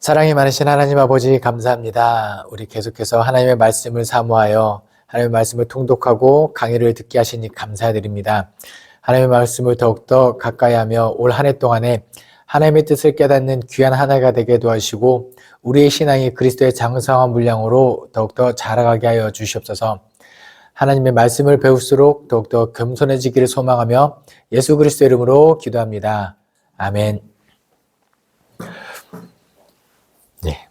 사랑이 많으신 하나님 아버지 감사합니다. 우리 계속해서 하나님의 말씀을 사모하여 하나님의 말씀을 통독하고 강의를 듣게 하시니 감사드립니다. 하나님의 말씀을 더욱더 가까이 하며 올 한 해 동안에 하나님의 뜻을 깨닫는 귀한 한 해가 되게 도와주시고 우리의 신앙이 그리스도의 장성한 분량으로 더욱더 자라가게 하여 주시옵소서. 하나님의 말씀을 배울수록 더욱더 겸손해지기를 소망하며 예수 그리스도의 이름으로 기도합니다. 아멘. 네.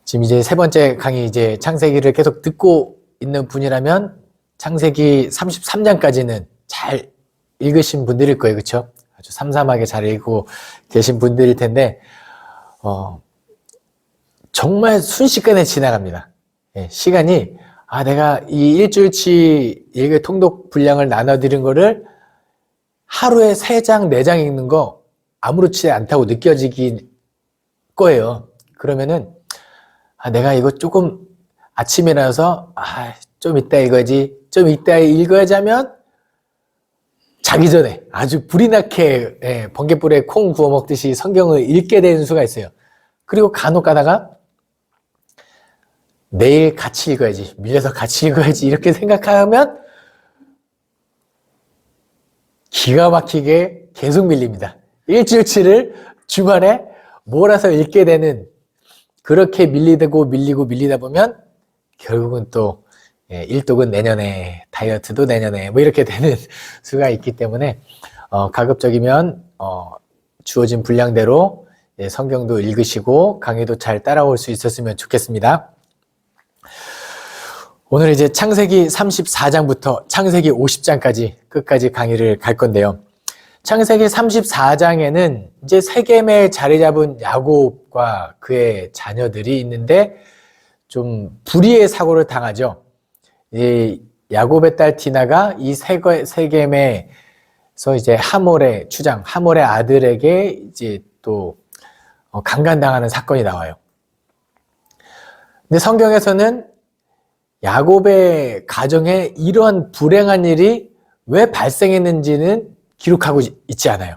지금 이제 세 번째 강의 이제 창세기를 계속 듣고 있는 분이라면 창세기 33장까지는 잘 읽으신 분들일 거예요. 그렇죠? 아주 삼삼하게 잘 읽고 계신 분들일 텐데 정말 순식간에 지나갑니다. 예, 시간이 내가 이 일주일치 읽을 통독 분량을 나눠드린 거를 하루에 3장, 4장 읽는 거 아무렇지 않다고 느껴지기 거예요. 그러면은 내가 이거 조금 아침에 일어나서 좀 이따 읽어야지, 좀 이따 읽어야지 하면 자기 전에 아주 불이 나게 번갯불에 콩 구워 먹듯이 성경을 읽게 되는 수가 있어요. 그리고 간혹 가다가 내일 같이 읽어야지, 밀려서 같이 읽어야지 이렇게 생각하면 기가 막히게 계속 밀립니다. 일주일치를 주말에 몰아서 읽게 되는, 그렇게 밀리다 보면 결국은 또 일독은 내년에, 다이어트도 내년에 뭐 이렇게 되는 수가 있기 때문에 가급적이면 주어진 분량대로 성경도 읽으시고 강의도 잘 따라올 수 있었으면 좋겠습니다. 오늘 이제 창세기 34장부터 창세기 50장까지 끝까지 강의를 갈 건데요. 창세기 34장에는 이제 세겜에 자리 잡은 야곱과 그의 자녀들이 있는데 좀 불의의 사고를 당하죠. 이 야곱의 딸 디나가 이 세겜에서 이제 하몰의 추장, 하몰의 아들에게 이제 또 강간당하는 사건이 나와요. 근데 성경에서는 야곱의 가정에 이러한 불행한 일이 왜 발생했는지는 기록하고 있지 않아요.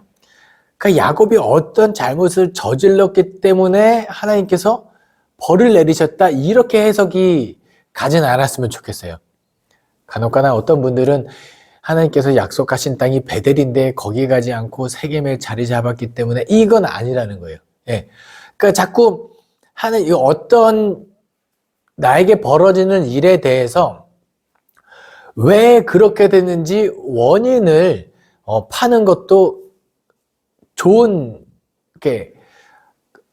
그러니까 야곱이 어떤 잘못을 저질렀기 때문에 하나님께서 벌을 내리셨다, 이렇게 해석이 가진 않았으면 좋겠어요. 간혹가다 어떤 분들은 하나님께서 약속하신 땅이 베델인데 거기 가지 않고 세겜에 자리 잡았기 때문에, 이건 아니라는 거예요. 그러니까 자꾸 어떤 나에게 벌어지는 일에 대해서 왜 그렇게 됐는지 원인을 파는 것도 좋은, 이렇게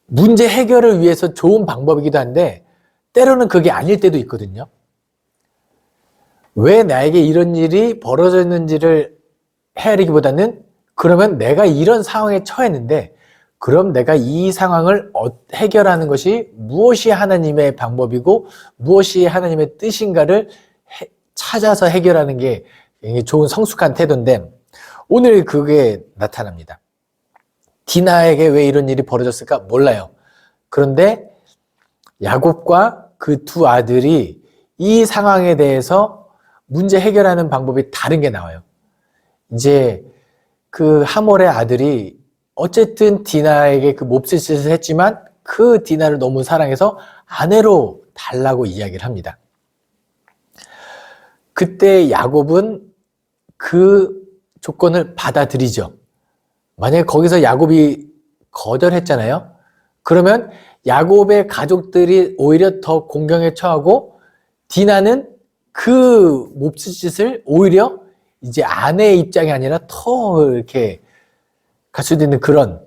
문제 해결을 위해서 좋은 방법이기도 한데 때로는 그게 아닐 때도 있거든요. 왜 나에게 이런 일이 벌어졌는지를 헤아리기보다는, 그러면 내가 이런 상황에 처했는데 그럼 내가 이 상황을 해결하는 것이 무엇이 하나님의 방법이고 무엇이 하나님의 뜻인가를 찾아서 해결하는 게 굉장히 좋은 성숙한 태도인데, 오늘 그게 나타납니다. 디나에게 왜 이런 일이 벌어졌을까 몰라요. 그런데 야곱과 그 두 아들이 이 상황에 대해서 문제 해결하는 방법이 다른 게 나와요. 이제 그 하몰의 아들이 어쨌든 디나에게 그 몹쓸 짓을 했지만 그 디나를 너무 사랑해서 아내로 달라고 이야기를 합니다. 그때 야곱은 그 조건을 받아들이죠. 만약에 거기서 야곱이 거절했잖아요. 그러면 야곱의 가족들이 오히려 더 공경에 처하고 디나는 그 몹쓸 짓을 오히려 이제 아내의 입장이 아니라 더 이렇게 갈 수도 있는 그런.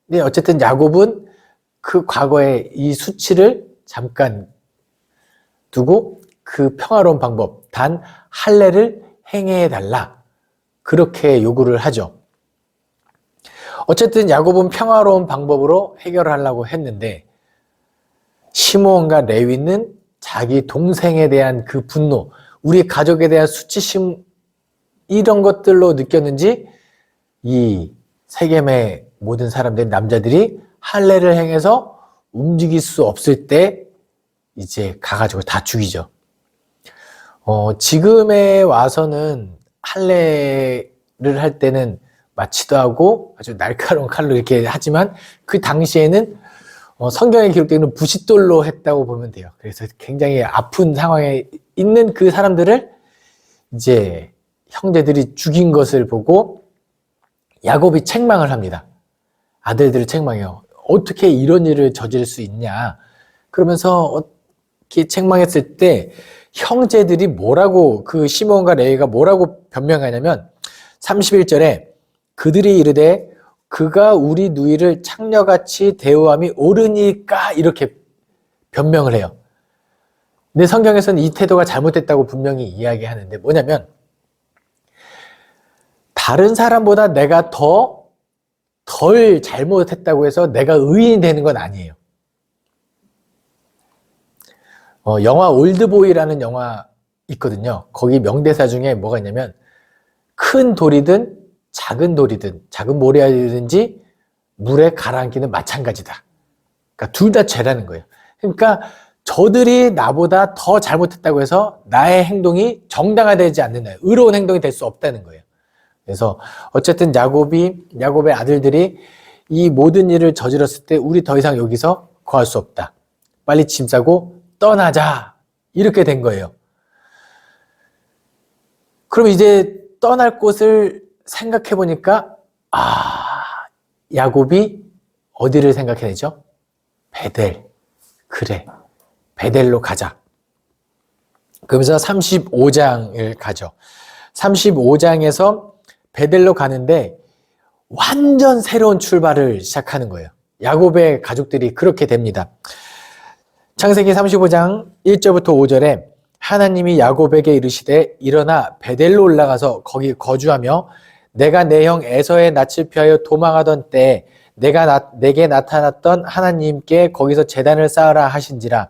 근데 어쨌든 야곱은 그 과거의 이 수치를 잠깐 두고 그 평화로운 방법, 단 할례를 행해달라, 그렇게 요구를 하죠. 어쨌든 야곱은 평화로운 방법으로 해결을 하려고 했는데 시므온과 레위는 자기 동생에 대한 그 분노, 우리 가족에 대한 수치심, 이런 것들로 느꼈는지 이 세겜의 모든 사람들, 남자들이 할례를 행해서 움직일 수 없을 때 이제 가가지고 다 죽이죠. 지금에 와서는 할례를 할 때는 마취도 하고 아주 날카로운 칼로 이렇게 하지만 그 당시에는 성경에 기록되는 부싯돌로 했다고 보면 돼요. 그래서 굉장히 아픈 상황에 있는 그 사람들을 이제 형제들이 죽인 것을 보고 야곱이 책망을 합니다. 아들들을 책망해요. 어떻게 이런 일을 저지를 수 있냐. 그러면서 이렇게 책망했을 때 형제들이 뭐라고, 그 시몬과 레위가 뭐라고 변명하냐면 31절에 그들이 이르되 그가 우리 누이를 창녀같이 대우함이 옳으니까 이렇게 변명을 해요. 근데 성경에서는 이 태도가 잘못됐다고 분명히 이야기하는데 뭐냐면 다른 사람보다 내가 덜 잘못했다고 해서 내가 의인이 되는 건 아니에요. 영화 올드보이라는 영화 있거든요. 거기 명대사 중에 뭐가 있냐면 큰 돌이든 작은 돌이든 작은 모래알이든지 물에 가라앉기는 마찬가지다. 그러니까 둘 다 죄라는 거예요. 그러니까 저들이 나보다 더 잘못했다고 해서 나의 행동이 정당화되지 않는 거예요. 의로운 행동이 될 수 없다는 거예요. 그래서 어쨌든 야곱의 아들들이 이 모든 일을 저질렀을 때 우리 더 이상 여기서 거할 수 없다. 빨리 짐 싸고 떠나자. 이렇게 된 거예요. 그럼 이제 떠날 곳을 생각해 보니까 야곱이 어디를 생각해내죠? 베델. 그래. 베델로 가자. 그러면서 35장을 가죠. 35장에서 베델로 가는데 완전 새로운 출발을 시작하는 거예요. 야곱의 가족들이 그렇게 됩니다. 창세기 35장 1절부터 5절에 하나님이 야곱에게 이르시되 일어나 베델로 올라가서 거기 거주하며 내가 내 형 에서의 낯을 피하여 도망하던 때에 내게 나타났던 하나님께 거기서 제단을 쌓으라 하신지라.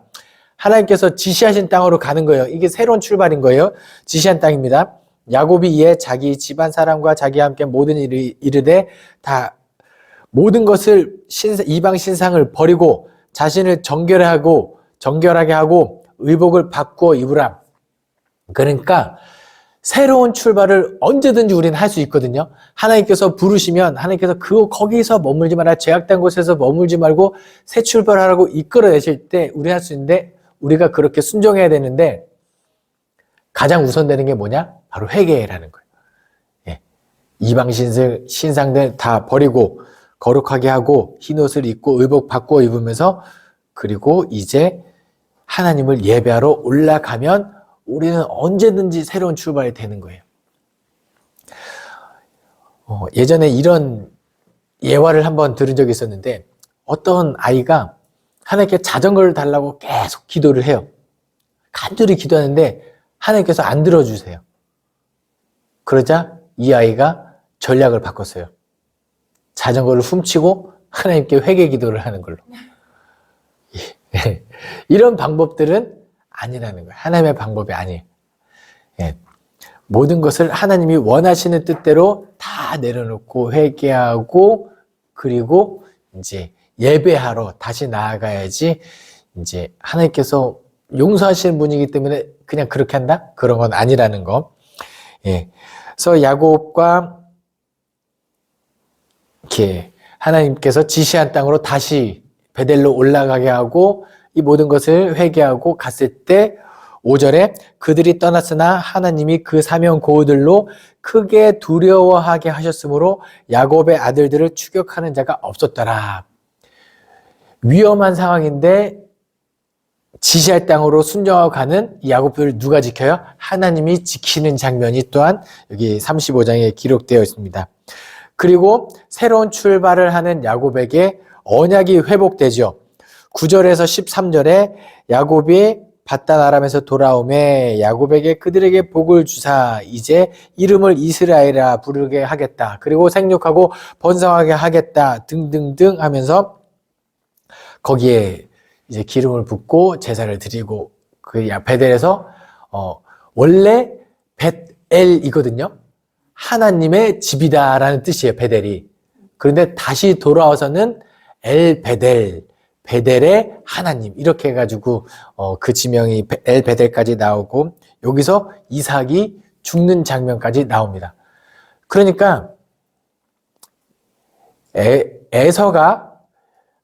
하나님께서 지시하신 땅으로 가는 거예요. 이게 새로운 출발인 거예요. 지시한 땅입니다. 야곱이 이에 자기 집안 사람과 자기와 함께 모든 일을 이르되 다 모든 것을 이방 신상을 버리고 자신을 정결하게 하고 의복을 바꾸어 입으라. 그러니까 새로운 출발을 언제든지 우리는 할 수 있거든요. 하나님께서 부르시면 하나님께서 거기서 머물지 마라. 죄악된 곳에서 머물지 말고 새 출발하라고 이끌어내실 때 우리 할 수 있는데 우리가 그렇게 순종해야 되는데 가장 우선되는 게 뭐냐? 바로 회개라는 거예요. 예. 이방 신상들 다 버리고 거룩하게 하고 흰옷을 입고 의복 바꾸어 입으면서 그리고 이제 하나님을 예배하러 올라가면 우리는 언제든지 새로운 출발이 되는 거예요. 예전에 이런 예화를 한번 들은 적이 있었는데 어떤 아이가 하나님께 자전거를 달라고 계속 기도를 해요. 간절히 기도하는데 하나님께서 안 들어주세요. 그러자 이 아이가 전략을 바꿨어요. 자전거를 훔치고 하나님께 회개 기도를 하는 걸로. 이런 방법들은 아니라는 거예요. 하나님의 방법이 아니에요. 예. 모든 것을 하나님이 원하시는 뜻대로 다 내려놓고 회개하고 그리고 이제 예배하러 다시 나아가야지 이제 하나님께서 용서하시는 분이기 때문에 그냥 그렇게 한다? 그런 건 아니라는 거. 예. 그래서 야곱과 이렇게 하나님께서 지시한 땅으로 다시 베델로 올라가게 하고 이 모든 것을 회개하고 갔을 때 5절에 그들이 떠났으나 하나님이 그 사명 고우들로 크게 두려워하게 하셨으므로 야곱의 아들들을 추격하는 자가 없었더라. 위험한 상황인데 지시할 땅으로 순종하고 가는 이 야곱들을 누가 지켜요? 하나님이 지키는 장면이 또한 여기 35장에 기록되어 있습니다. 그리고 새로운 출발을 하는 야곱에게 언약이 회복되죠. 9절에서 13절에 야곱이 바단 아람에서 돌아오매 야곱에게 그들에게 복을 주사 이제 이름을 이스라엘이라 부르게 하겠다. 그리고 생육하고 번성하게 하겠다. 등등등 하면서 거기에 이제 기름을 붓고 제사를 드리고 그 베델에서 원래 벳엘이거든요. 하나님의 집이다라는 뜻이에요. 베델이. 그런데 다시 돌아와서는 엘 베델, 베델의 하나님 이렇게 해가지고 그 지명이 엘 베델까지 나오고 여기서 이삭이 죽는 장면까지 나옵니다. 그러니까 에서가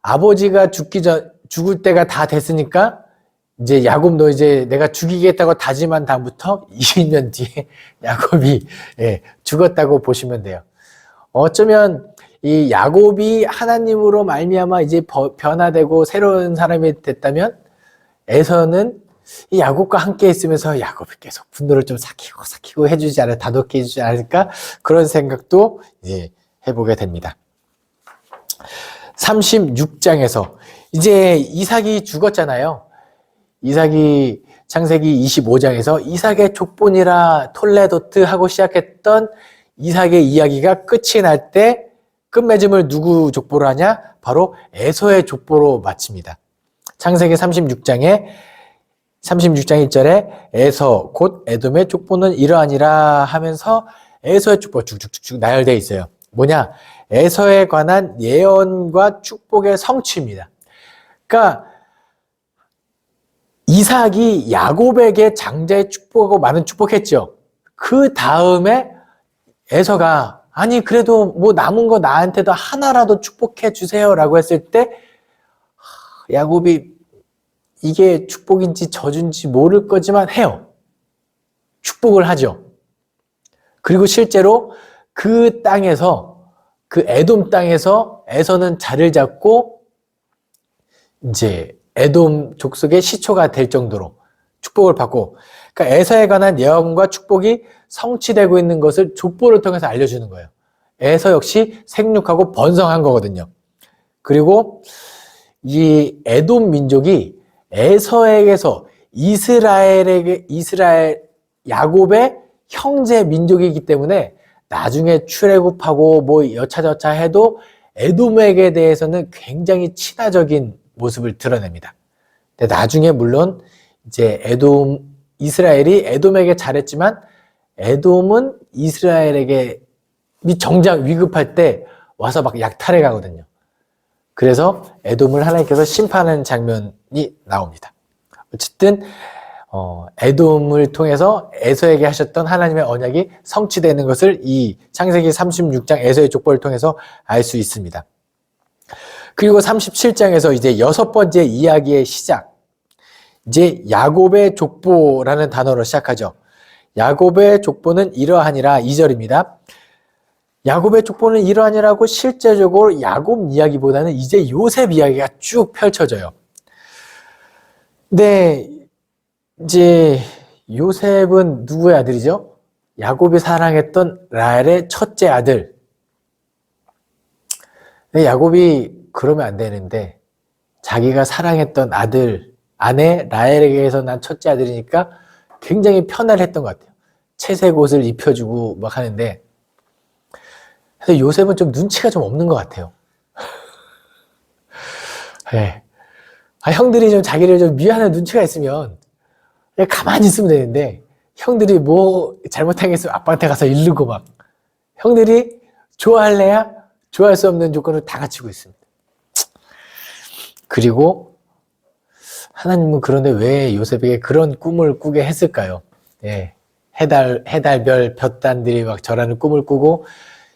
아버지가 죽을 때가 다 됐으니까 이제 야곱 너 이제 내가 죽이겠다고 다짐한 다음부터 20년 뒤에 야곱이 죽었다고 보시면 돼요. 어쩌면 이 야곱이 하나님으로 말미암아 이제 변화되고 새로운 사람이 됐다면 에서는 이 야곱과 함께 있으면서 야곱이 계속 분노를 좀 삭히고 해주지 않을까, 다독게 해주지 않을까 그런 생각도 이제 해보게 됩니다. 36장에서 이제 이삭이 죽었잖아요. 이삭이 창세기 25장에서 이삭의 족본이라 톨레도트 하고 시작했던 이삭의 이야기가 끝이 날 때 끝맺음을 누구 족보로 하냐? 바로 에서의 족보로 마칩니다. 창세기 36장 1절에 에서 곧 에돔의 족보는 이러하니라 하면서 에서의 족보 쭉쭉쭉 나열되어 있어요. 뭐냐? 에서에 관한 예언과 축복의 성취입니다. 그러니까 이삭이 야곱에게 장자의 축복하고 많은 축복했죠. 그 다음에 에서가 아니 그래도 뭐 남은 거 나한테도 하나라도 축복해 주세요 라고 했을 때 야곱이 이게 축복인지 저주인지 모를 거지만 해요. 축복을 하죠. 그리고 실제로 그 땅에서 그 에돔 땅에서 에서는 자리를 잡고 이제 에돔 족속의 시초가 될 정도로 축복을 받고, 그러니까 에서에 관한 예언과 축복이 성취되고 있는 것을 족보를 통해서 알려주는 거예요. 에서 역시 생육하고 번성한 거거든요. 그리고 이 에돔 민족이 에서에게서 이스라엘 야곱의 형제 민족이기 때문에 나중에 출애굽하고 뭐 여차저차 해도 에돔에게 대해서는 굉장히 친화적인 모습을 드러냅니다. 근데 나중에 물론 이제 이스라엘이 에돔에게 잘했지만 에돔은 이스라엘에게 정작 위급할 때 와서 막 약탈해 가거든요. 그래서 에돔을 하나님께서 심판하는 장면이 나옵니다. 어쨌든 에돔을 통해서 에서에게 하셨던 하나님의 언약이 성취되는 것을 이 창세기 36장 에서의 족보를 통해서 알 수 있습니다. 그리고 37장에서 이제 6번째 이야기의 시작, 이제 야곱의 족보라는 단어로 시작하죠. 야곱의 족보는 이러하니라 2절입니다. 야곱의 족보는 이러하니라고 실제적으로 야곱 이야기보다는 이제 요셉 이야기가 쭉 펼쳐져요. 근데 이제 요셉은 누구의 아들이죠? 야곱이 사랑했던 라헬의 첫째 아들. 근데 야곱이 그러면 안 되는데 자기가 사랑했던 아내 라헬에게서 난 첫째 아들이니까 굉장히 편안했던 것 같아요. 채색 옷을 입혀주고 막 하는데, 그래서 요셉은 좀 눈치가 좀 없는 것 같아요. 네. 형들이 좀 자기를 좀 미워하는 눈치가 있으면 그냥 가만히 있으면 되는데, 형들이 뭐 잘못한 게 있으면 아빠한테 가서 이르고 막, 형들이 좋아할래야 좋아할 수 없는 조건을 다 갖추고 있습니다. 그리고 하나님은 그런데 왜 요셉에게 그런 꿈을 꾸게 했을까요? 예. 해달별 볕단들이 막 저라는 꿈을 꾸고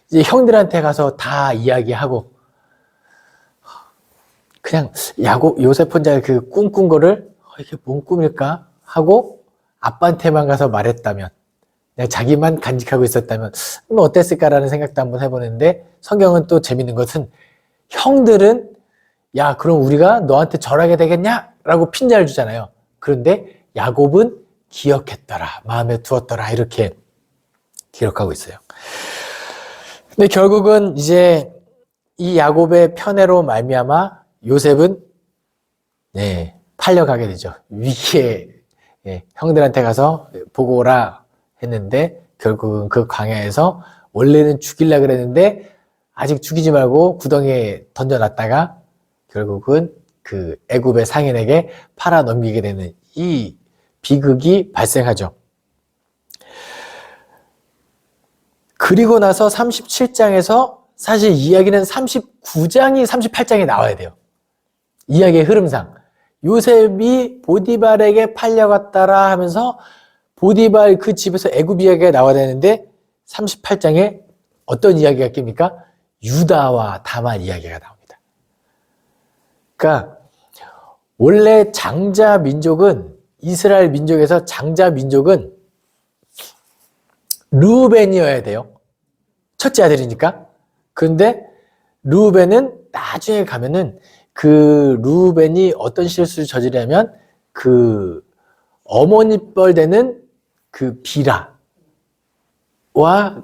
이제 형들한테 가서 다 이야기하고, 그냥 요셉 혼자 그 꿈꾼 거를 이게 뭔 꿈일까 하고 아빠한테만 가서 말했다면, 그냥 자기만 간직하고 있었다면 뭐 어땠을까라는 생각도 한번 해보는데, 성경은 또 재밌는 것은 형들은 야 그럼 우리가 너한테 절하게 되겠냐? 라고 핀자를 주잖아요. 그런데 야곱은 기억했더라, 마음에 두었더라 이렇게 기록하고 있어요. 근데 결국은 이제 이 야곱의 편애로 말미암아 요셉은 팔려가게 되죠. 위기에 형들한테 가서 보고 오라 했는데 결국은 그 광야에서 원래는 죽이려고 그랬는데 아직 죽이지 말고 구덩이에 던져놨다가 결국은 그 애굽의 상인에게 팔아 넘기게 되는 이 비극이 발생하죠. 그리고 나서 37장에서 사실 이야기는 39장이 38장에 나와야 돼요. 이야기의 흐름상 요셉이 보디발에게 팔려갔다라 하면서 보디발 그 집에서 애굽 이야기가 나와야 되는데 38장에 어떤 이야기가 낍니까? 유다와 다말 이야기가 나옵니다. 그러니까 원래 장자 민족은 이스라엘 민족에서 장자 민족은 르우벤이어야 돼요. 첫째 아들이니까. 그런데 르우벤은 나중에 가면은 그 르우벤이 어떤 실수를 저지르냐면 그 어머니 뻘 되는 그 비라와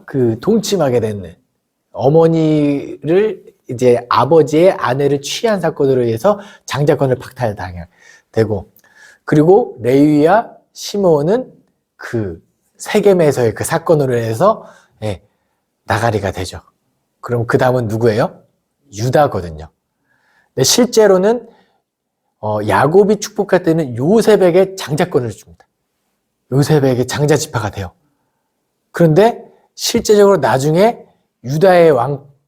그 동침하게 되는 어머니를 이제 아버지의 아내를 취한 사건으로 의해서 장자권을 박탈되고, 그리고 레위와 시므온은 그 세겜에서의 그 사건으로 해서 나가리가 되죠. 그럼 그 다음은 누구예요? 유다거든요. 근데 실제로는 야곱이 축복할 때는 요셉에게 장자권을 줍니다. 요셉에게 장자 지파가 돼요. 그런데 실제적으로 나중에 유다의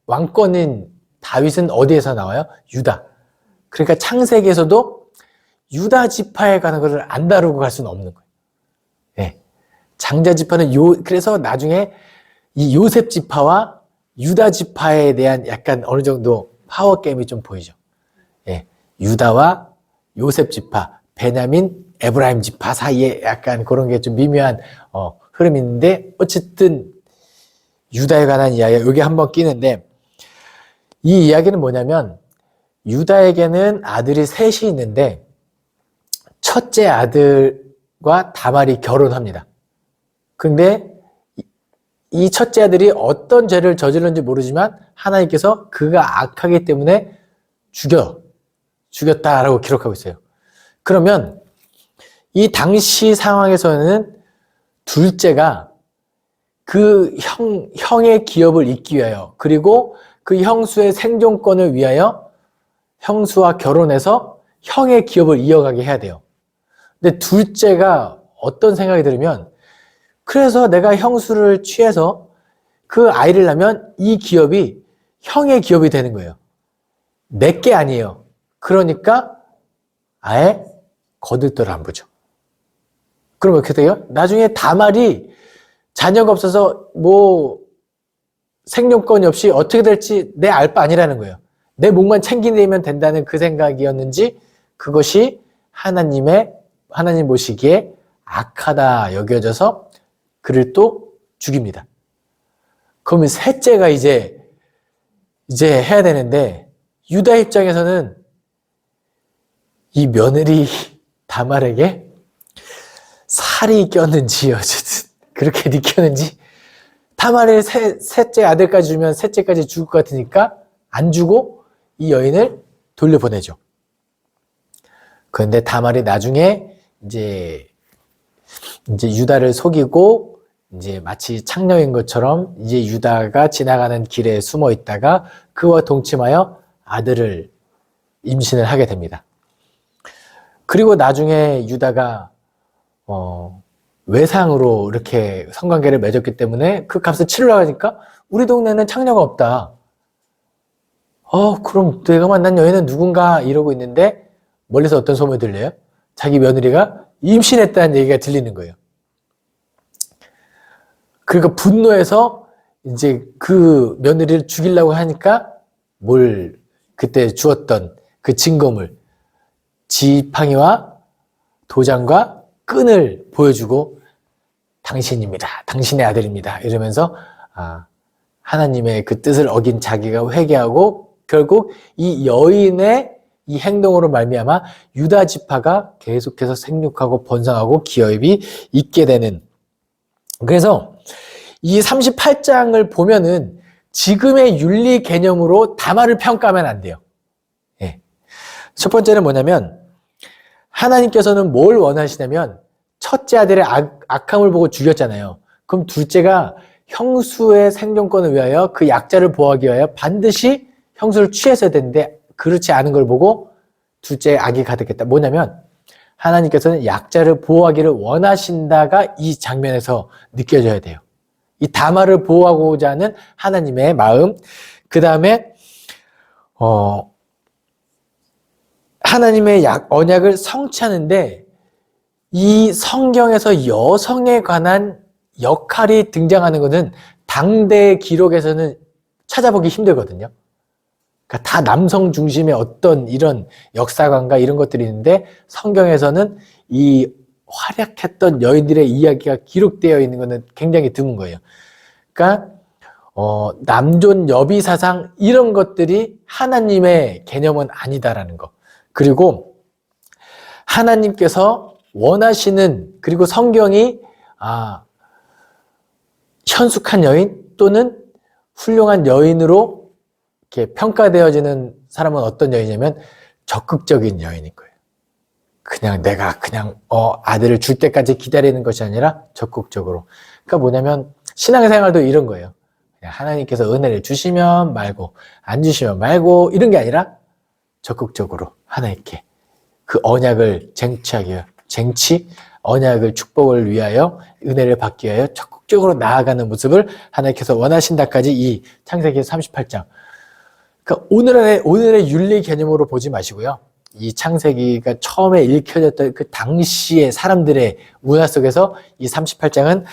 왕권인 다윗은 어디에서 나와요? 유다. 그러니까 창세기에서도 유다 지파에 관한 것을 안 다루고 갈 수는 없는 거예요. 네. 장자 지파는 그래서 나중에 이 요셉 지파와 유다 지파에 대한 약간 어느 정도 파워 게임이 좀 보이죠. 예. 유다와 요셉 지파, 베냐민, 에브라임 지파 사이에 약간 그런 게 좀 미묘한 흐름이 있는데, 어쨌든 유다에 관한 이야기가 여기 한번 끼는데, 이 이야기는 뭐냐면 유다에게는 아들이 셋이 있는데 첫째 아들과 다말이 결혼합니다. 근데 이 첫째 아들이 어떤 죄를 저질렀는지 모르지만 하나님께서 그가 악하기 때문에 죽였다라고 기록하고 있어요. 그러면 이 당시 상황에서는 둘째가 그 형의 기업을 잇기 위하여, 그리고 그 형수의 생존권을 위하여 형수와 결혼해서 형의 기업을 이어가게 해야 돼요. 근데 둘째가 어떤 생각이 들으면, 그래서 내가 형수를 취해서 그 아이를 낳으면 이 기업이 형의 기업이 되는 거예요. 내게 아니에요. 그러니까 아예 거들떠를 안 보죠. 그럼 어떻게 돼요? 나중에 다말이 자녀가 없어서 생존권이 없이 어떻게 될지 내 알 바 아니라는 거예요. 내 목만 챙기내면 된다는 그 생각이었는지, 그것이 하나님 보시기에 악하다 여겨져서 그를 또 죽입니다. 그러면 셋째가 이제 해야 되는데, 유다 입장에서는 이 며느리 다말에게 살이 꼈는지 어쨌든 그렇게 느꼈는지, 다말을 셋째 아들까지 주면 셋째까지 죽을 것 같으니까 안 주고 이 여인을 돌려보내죠. 그런데 다말이 나중에 이제 유다를 속이고, 이제 마치 창녀인 것처럼 이제 유다가 지나가는 길에 숨어 있다가 그와 동침하여 아들을 임신을 하게 됩니다. 그리고 나중에 유다가 외상으로 이렇게 성관계를 맺었기 때문에 그 값을 치르려고 하니까 우리 동네는 창녀가 없다. 그럼 내가 만난 여인은 누군가 이러고 있는데, 멀리서 어떤 소문이 들려요? 자기 며느리가 임신했다는 얘기가 들리는 거예요. 그러니까 분노해서 이제 그 며느리를 죽이려고 하니까 그때 주었던 그 증거물, 지팡이와 도장과 끈을 보여주고 당신입니다. 당신의 아들입니다. 이러면서 하나님의 그 뜻을 어긴 자기가 회개하고 결국 이 여인의 이 행동으로 말미암아 유다 지파가 계속해서 생육하고 번성하고 기업이 있게 되는, 그래서 이 38장을 보면은 지금의 윤리 개념으로 다말을 평가하면 안 돼요. 첫 번째는 뭐냐면, 하나님께서는 뭘 원하시냐면 첫째 아들의 악함을 보고 죽였잖아요. 그럼 둘째가 형수의 생존권을 위하여 그 약자를 보호하기 위하여 반드시 형수를 취했어야 되는데 그렇지 않은 걸 보고 둘째의 악이 가득했다. 뭐냐면 하나님께서는 약자를 보호하기를 원하신다가 이 장면에서 느껴져야 돼요. 이 다말을 보호하고자 하는 하나님의 마음, 그 다음에 하나님의 언약을 성취하는데 이 성경에서 여성에 관한 역할이 등장하는 것은 당대 기록에서는 찾아보기 힘들거든요. 그러니까 다 남성 중심의 어떤 이런 역사관과 이런 것들이 있는데 성경에서는 이 활약했던 여인들의 이야기가 기록되어 있는 것은 굉장히 드문 거예요. 그러니까 남존 여비 사상 이런 것들이 하나님의 개념은 아니다라는 거. 그리고 하나님께서 원하시는, 그리고 성경이 현숙한 여인 또는 훌륭한 여인으로 이렇게 평가되어지는 사람은 어떤 여인이냐면 적극적인 여인인 거예요. 그냥 내가 그냥 아들을 줄 때까지 기다리는 것이 아니라 적극적으로. 그러니까 뭐냐면 신앙생활도 이런 거예요. 그냥 하나님께서 은혜를 주시면 말고 안 주시면 말고 이런 게 아니라 적극적으로 하나님께 그 언약을 언약을 축복을 위하여 은혜를 받기 위하여 적극적으로 나아가는 모습을 하나님께서 원하신다까지 이 창세기 38장. 그러니까 오늘의 윤리 개념으로 보지 마시고요. 이 창세기가 처음에 읽혀졌던 그 당시의 사람들의 문화 속에서 이 38장은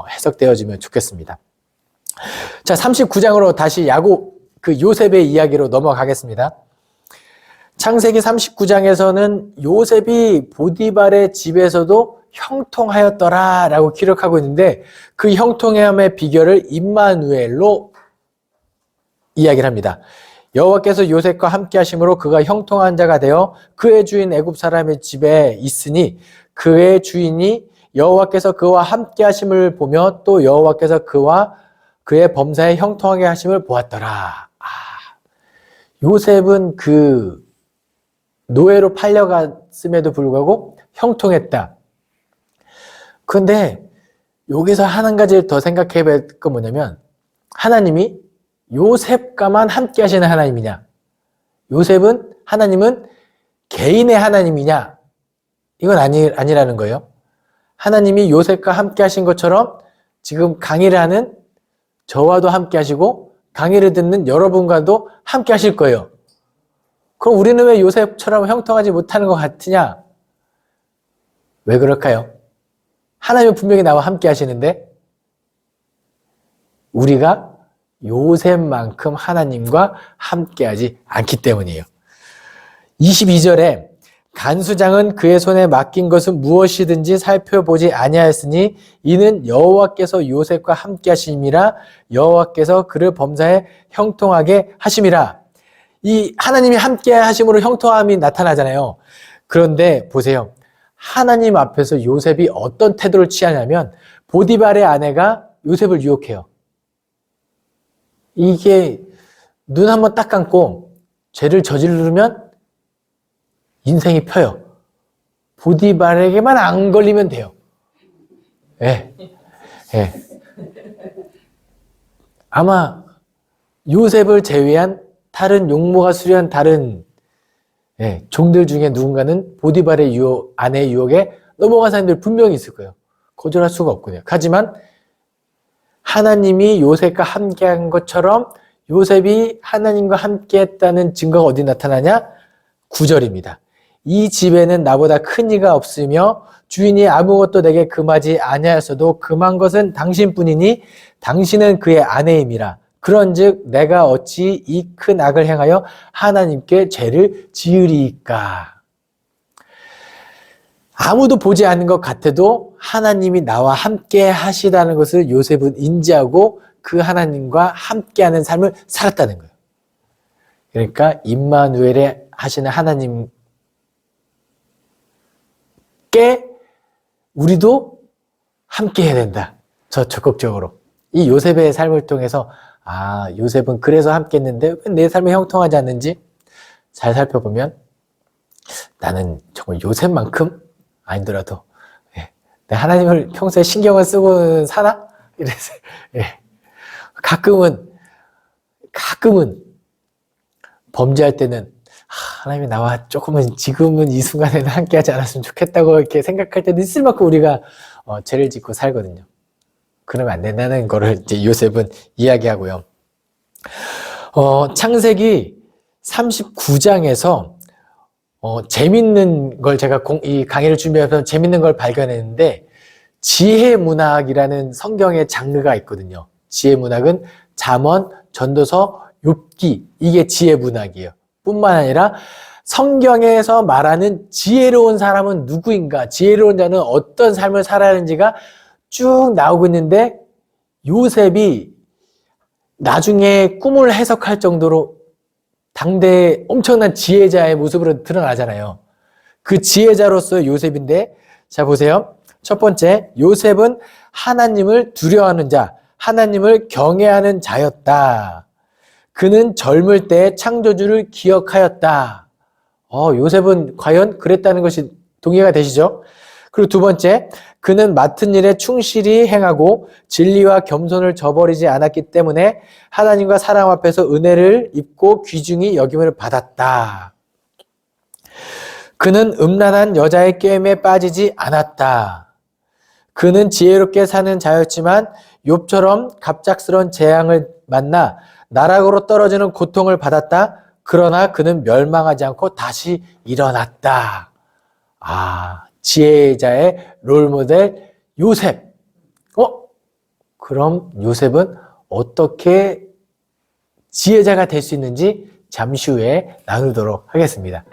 해석되어지면 좋겠습니다. 자, 39장으로 다시 요셉의 이야기로 넘어가겠습니다. 창세기 39장에서는 요셉이 보디발의 집에서도 형통하였더라라고 기록하고 있는데 그 형통함의 비결을 임마누엘로 이야기를 합니다. 여호와께서 요셉과 함께 하심으로 그가 형통한 자가 되어 그의 주인 애굽 사람의 집에 있으니 그의 주인이 여호와께서 그와 함께 하심을 보며 또 여호와께서 그와 그의 범사에 형통하게 하심을 보았더라. 요셉은 그 노예로 팔려갔음에도 불구하고 형통했다. 그런데 여기서 한 가지를 더 생각해 볼 건 뭐냐면 하나님이 요셉과만 함께 하시는 하나님이냐, 하나님은 개인의 하나님이냐, 이건 아니라는 거예요. 하나님이 요셉과 함께 하신 것처럼 지금 강의를 하는 저와도 함께 하시고 강의를 듣는 여러분과도 함께 하실 거예요. 그럼 우리는 왜 요셉처럼 형통하지 못하는 것 같으냐? 왜 그럴까요? 하나님은 분명히 나와 함께 하시는데 우리가 요셉만큼 하나님과 함께하지 않기 때문이에요. 22절에 간수장은 그의 손에 맡긴 것은 무엇이든지 살펴보지 아니하였으니 이는 여호와께서 요셉과 함께 하심이라 여호와께서 그를 범사에 형통하게 하심이라. 이 하나님이 함께 하심으로 형통함이 나타나잖아요. 그런데 보세요. 하나님 앞에서 요셉이 어떤 태도를 취하냐면 보디발의 아내가 요셉을 유혹해요. 이게 눈 한번 딱 감고 죄를 저지르면 인생이 펴요. 보디발에게만 안 걸리면 돼요. 예. 아마 요셉을 제외한 다른 용모가 수려한 다른 종들 중에 누군가는 보디발의 아내의 유혹에 넘어간 사람들 분명히 있을 거예요. 거절할 수가 없거든요. 하지만 하나님이 요셉과 함께한 것처럼 요셉이 하나님과 함께했다는 증거가 어디 나타나냐? 9절입니다. 이 집에는 나보다 큰 이가 없으며 주인이 아무것도 내게 금하지 아니하였어도 금한 것은 당신뿐이니 당신은 그의 아내임이라. 그런즉 내가 어찌 이 큰 악을 행하여 하나님께 죄를 지으리이까. 아무도 보지 않는 것 같아도 하나님이 나와 함께 하시다는 것을 요셉은 인지하고 그 하나님과 함께하는 삶을 살았다는 거예요. 그러니까 임마누엘에 하시는 하나님께 우리도 함께해야 된다. 저 적극적으로. 이 요셉의 삶을 통해서 요셉은 그래서 함께했는데 왜 내 삶이 형통하지 않는지 잘 살펴보면 나는 정말 요셉만큼 아니더라도 내 하나님을 평소에 신경을 쓰고 사나? 이래서 가끔은 범죄할 때는 하나님이 나와 조금은 지금은 이 순간에는 함께하지 않았으면 좋겠다고 이렇게 생각할 때도 있을 만큼 우리가 죄를 짓고 살거든요. 그러면 안 된다는 거를 이제 요셉은 이야기하고요. 창세기 39장에서 재밌는 걸 제가 이 강의를 준비하면서 재밌는 걸 발견했는데 지혜 문학이라는 성경의 장르가 있거든요. 지혜 문학은 잠언, 전도서, 욥기, 이게 지혜 문학이에요. 뿐만 아니라 성경에서 말하는 지혜로운 사람은 누구인가, 지혜로운 자는 어떤 삶을 살아야 하는지가 쭉 나오고 있는데, 요셉이 나중에 꿈을 해석할 정도로 당대의 엄청난 지혜자의 모습으로 드러나잖아요. 그 지혜자로서의 요셉인데, 자 보세요. 첫 번째, 요셉은 하나님을 두려워하는 자, 하나님을 경외하는 자였다. 그는 젊을 때 창조주를 기억하였다. 요셉은 과연 그랬다는 것이 동의가 되시죠? 그리고 두 번째, 그는 맡은 일에 충실히 행하고 진리와 겸손을 저버리지 않았기 때문에 하나님과 사람 앞에서 은혜를 입고 귀중히 여김을 받았다. 그는 음란한 여자의 꾀임에 빠지지 않았다. 그는 지혜롭게 사는 자였지만 욥처럼 갑작스러운 재앙을 만나 나락으로 떨어지는 고통을 받았다. 그러나 그는 멸망하지 않고 다시 일어났다. 지혜자의 롤모델 요셉. 그럼 요셉은 어떻게 지혜자가 될 수 있는지 잠시 후에 나누도록 하겠습니다.